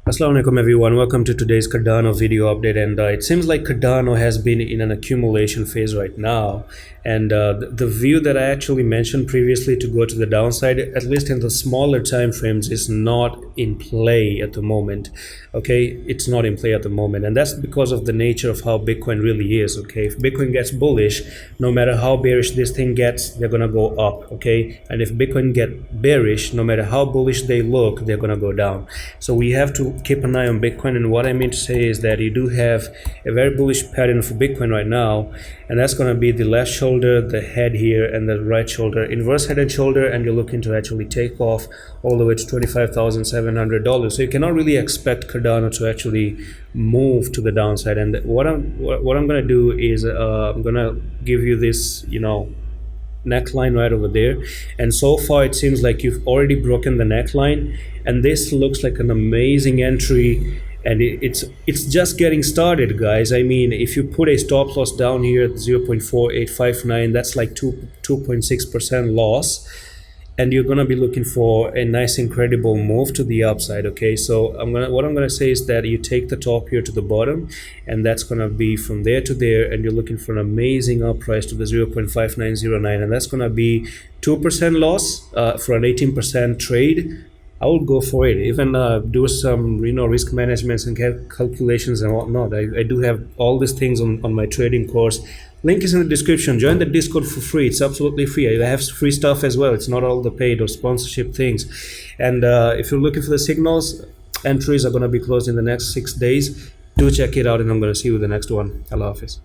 Assalamu alaikum everyone, welcome to today's Cardano video update. And it seems like Cardano has been in an accumulation phase right now, and the view that I actually mentioned previously to go to the downside, at least in the smaller time frames, is not in play at the moment. Okay, it's not in play at the moment, and that's because of the nature of how Bitcoin really is. Okay, if Bitcoin gets bullish, no matter how bearish this thing gets, they're gonna go up. Okay, and if Bitcoin get bearish, no matter how bullish they look, they're gonna go down. So we have to keep an eye on Bitcoin, and what I mean to say is that you do have a very bullish pattern for Bitcoin right now, and that's going to be the left shoulder, the head here, and the right shoulder, inverse head and shoulder, and you're looking to actually take off all the way to $25,700. So you cannot really expect Cardano to actually move to the downside. And what I'm going to do is I'm going to give you this, neckline right over there, and so far it seems like you've already broken the neckline, and this looks like an amazing entry, and it's just getting started, guys. I mean, if you put a stop loss down here at 0.4859, that's like 2.6% loss, and you're going to be looking for a nice incredible move to the upside. Okay, so what I'm going to say is that you take the top here to the bottom, and that's going to be from there to there, and you're looking for an amazing up price to the 0.5909, and that's going to be 2% loss for an 18% trade. I would go for it, even do some risk management and calculations and whatnot. I do have all these things on my trading course. Link is in the description. Join the Discord for free. It's absolutely free. I have free stuff as well. It's not all the paid or sponsorship things. And if you're looking for the signals, entries are going to be closed in the next 6 days. Do check it out, and I'm going to see you with the next one. Allah Hafiz.